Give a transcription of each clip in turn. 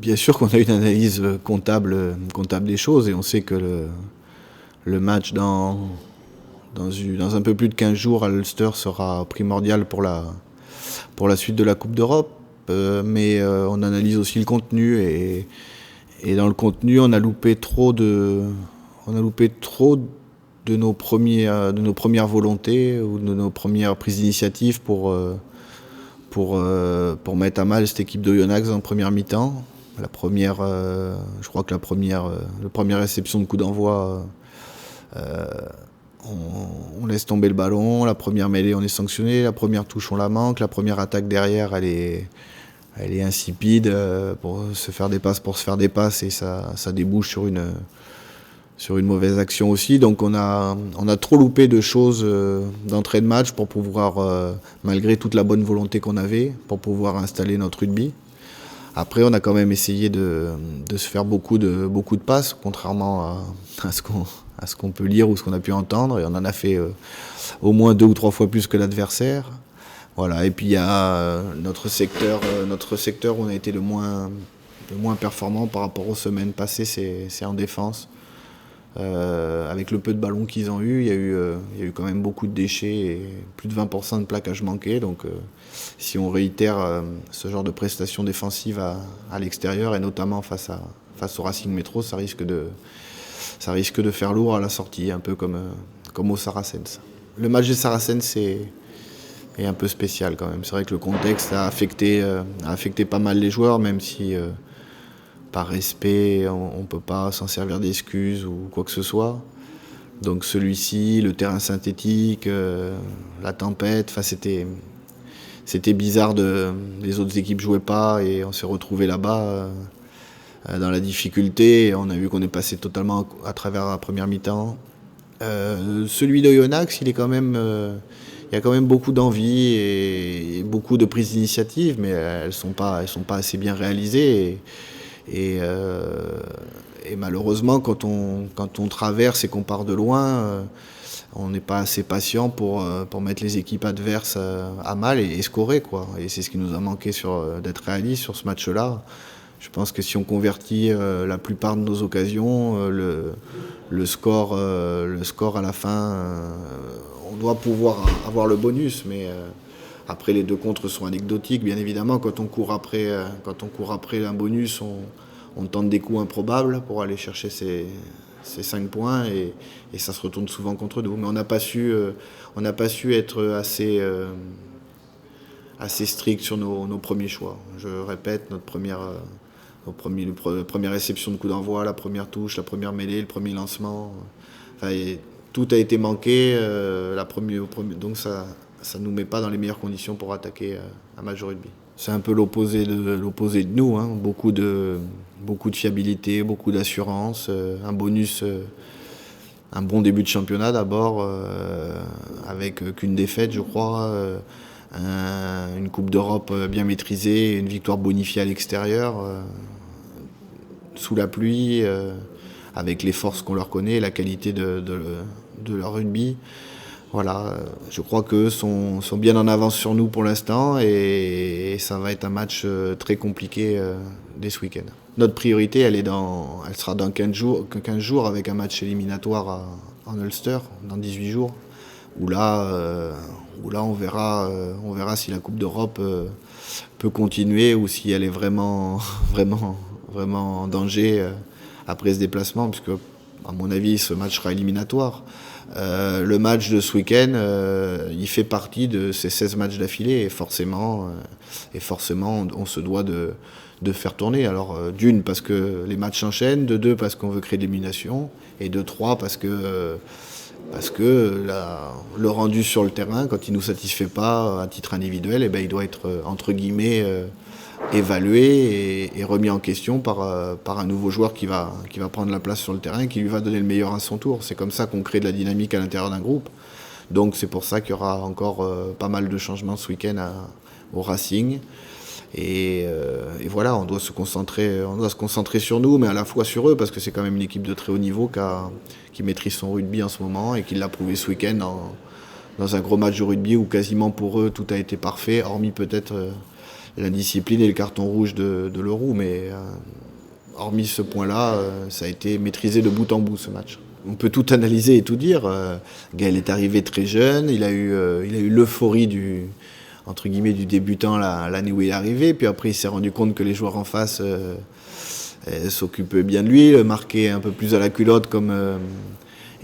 Bien sûr qu'on a une analyse comptable des choses et on sait que le match dans un peu plus de 15 jours à l'Ulster sera primordial pour la suite de la Coupe d'Europe. Mais on analyse aussi le contenu et dans le contenu on a loupé trop de nos premières volontés ou de nos premières prises d'initiative pour mettre à mal cette équipe d'Oyonnax en première mi-temps. Je crois que la première réception de coup d'envoi, on laisse tomber le ballon. La première mêlée, on est sanctionné. La première touche, on la manque. La première attaque derrière, elle est insipide pour se faire des passes et ça débouche sur une mauvaise action aussi. Donc on a trop loupé de choses d'entrée de match pour pouvoir, malgré toute la bonne volonté qu'on avait, pour pouvoir installer notre rugby. Après, on a quand même essayé de se faire beaucoup de passes, contrairement à ce qu'on peut lire ou ce qu'on a pu entendre. Et on en a fait au moins 2 ou 3 fois plus que l'adversaire. Voilà. Et puis il y a notre secteur où on a été le moins performant par rapport aux semaines passées, c'est en défense. Avec le peu de ballons qu'ils ont eu, il y a eu quand même beaucoup de déchets et plus de 20% de plaquages manqués. Donc si on réitère ce genre de prestations défensives à l'extérieur et notamment face au Racing Métro, ça risque de faire lourd à la sortie, un peu comme au Saracens. Le match des Saracens est un peu spécial quand même. C'est vrai que le contexte a affecté pas mal les joueurs, même si par respect, on ne peut pas s'en servir d'excuses ou quoi que ce soit. Donc celui-ci, le terrain synthétique, la tempête, c'était bizarre. Les autres équipes jouaient pas et on s'est retrouvé là-bas dans la difficulté. On a vu qu'on est passé totalement à travers la première mi-temps. Celui d'Oyonnax, il y a quand même beaucoup d'envie et beaucoup de prises d'initiative, mais elles sont pas assez bien réalisées. Et malheureusement, quand on traverse et qu'on part de loin, on n'est pas assez patient pour mettre les équipes adverses à mal et scorer, quoi. Et c'est ce qui nous a manqué d'être réaliste sur ce match-là. Je pense que si on convertit la plupart de nos occasions, le score à la fin, on doit pouvoir avoir le bonus, mais après les 2 contres sont anecdotiques, bien évidemment. Quand on court après un bonus, on tente des coups improbables pour aller chercher ces 5 points et ça se retourne souvent contre nous. Mais on n'a pas su être assez strict sur nos premiers choix. Je répète, notre première réception de coup d'envoi, la première touche, la première mêlée, le premier lancement. Enfin, tout a été manqué. Donc ça nous met pas dans les meilleures conditions pour attaquer un match de rugby. C'est un peu l'opposé de nous, hein. Beaucoup de fiabilité, beaucoup d'assurance, un bonus, un bon début de championnat d'abord, avec qu'une défaite, je crois, une Coupe d'Europe bien maîtrisée, une victoire bonifiée à l'extérieur, sous la pluie, avec les forces qu'on leur connaît, la qualité de leur rugby. Voilà, je crois qu'eux sont bien en avance sur nous pour l'instant et ça va être un match très compliqué dès ce week-end. Notre priorité, elle sera dans 15 jours avec un match éliminatoire en Ulster, dans 18 jours, où là on verra si la Coupe d'Europe peut continuer ou si elle est vraiment en danger après ce déplacement, puisque à mon avis ce match sera éliminatoire. Le match de ce week-end, il fait partie de ces 16 matchs d'affilée et forcément on se doit de faire tourner. Alors d'une, parce que les matchs s'enchaînent, de deux, parce qu'on veut créer de l'élimination, et de trois, parce que le rendu sur le terrain, quand il ne nous satisfait pas à titre individuel, il doit être entre guillemets évalué et remis en question par un nouveau joueur qui va prendre la place sur le terrain et qui lui va donner le meilleur à son tour. C'est comme ça qu'on crée de la dynamique à l'intérieur d'un groupe. Donc c'est pour ça qu'il y aura encore pas mal de changements ce week-end au Racing. Et voilà, on doit se concentrer sur nous, mais à la fois sur eux, parce que c'est quand même une équipe de très haut niveau qui maîtrise son rugby en ce moment et qui l'a prouvé ce week-end dans un gros match de rugby où quasiment pour eux tout a été parfait, hormis peut-être la discipline et le carton rouge de Leroux. Mais hormis ce point-là, ça a été maîtrisé de bout en bout ce match. On peut tout analyser et tout dire. Gaël est arrivé très jeune, il a eu l'euphorie entre guillemets, du débutant l'année où il est arrivé. Puis après, il s'est rendu compte que les joueurs en face s'occupaient bien de lui, le marquaient un peu plus à la culotte.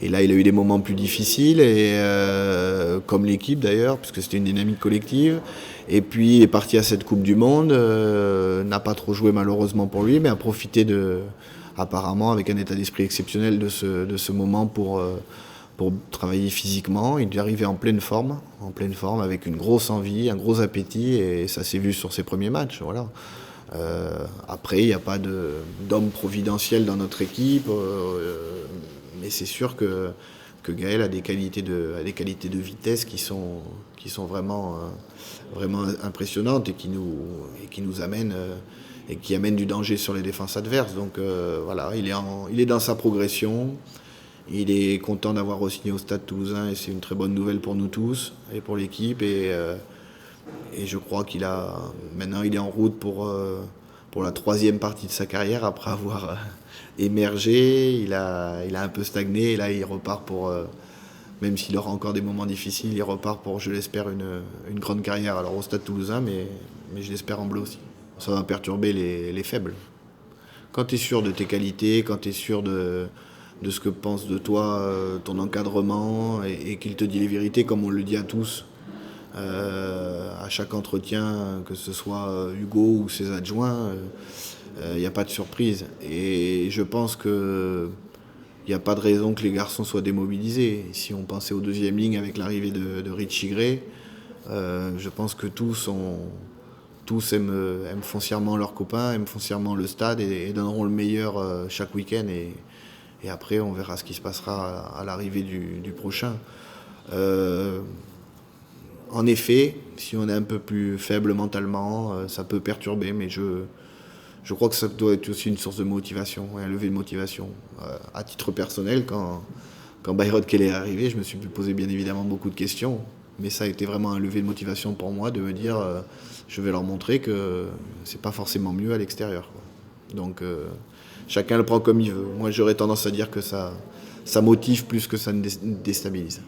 Et là, il a eu des moments plus difficiles, comme l'équipe d'ailleurs, puisque c'était une dynamique collective. Et puis, il est parti à cette Coupe du Monde, n'a pas trop joué malheureusement pour lui, mais a profité apparemment avec un état d'esprit exceptionnel de ce moment pour travailler physiquement. Il est arrivé en pleine forme, avec une grosse envie, un gros appétit, et ça s'est vu sur ses premiers matchs. Voilà. Après, il n'y a pas d'homme providentiel dans notre équipe, mais c'est sûr que Gaël a des qualités de vitesse qui sont vraiment impressionnantes et qui nous amènent et qui amènent du danger sur les défenses adverses. Donc voilà, il est dans sa progression. Il est content d'avoir re-signé au Stade Toulousain et c'est une très bonne nouvelle pour nous tous et pour l'équipe. Et je crois maintenant il est en route pour la 3e partie de sa carrière après avoir émergé. Il a un peu stagné et là il repart même s'il aura encore des moments difficiles, il repart pour, je l'espère, une grande carrière. Alors au Stade Toulousain, mais je l'espère en bleu aussi. Ça va perturber les faibles. Quand tu es sûr de tes qualités, quand tu es sûr de ce que pense de toi ton encadrement et qu'il te dit les vérités comme on le dit à tous à chaque entretien, que ce soit Hugo ou ses adjoints, il n'y a pas de surprise. Et je pense qu'il n'y a pas de raison que les garçons soient démobilisés. Si on pensait aux 2e lignes avec l'arrivée de Richie Gray, je pense que tous aiment foncièrement leurs copains, aiment foncièrement le stade et donneront le meilleur chaque week-end. Et après, on verra ce qui se passera à l'arrivée du prochain. En effet, si on est un peu plus faible mentalement, ça peut perturber, mais je crois que ça doit être aussi une source de motivation, un levier de motivation. À titre personnel, quand Bayrod Kelley est arrivé, je me suis posé bien évidemment beaucoup de questions, mais ça a été vraiment un levier de motivation pour moi de me dire je vais leur montrer que c'est pas forcément mieux à l'extérieur. Donc chacun le prend comme il veut. Moi, j'aurais tendance à dire que ça motive plus que ça ne déstabilise.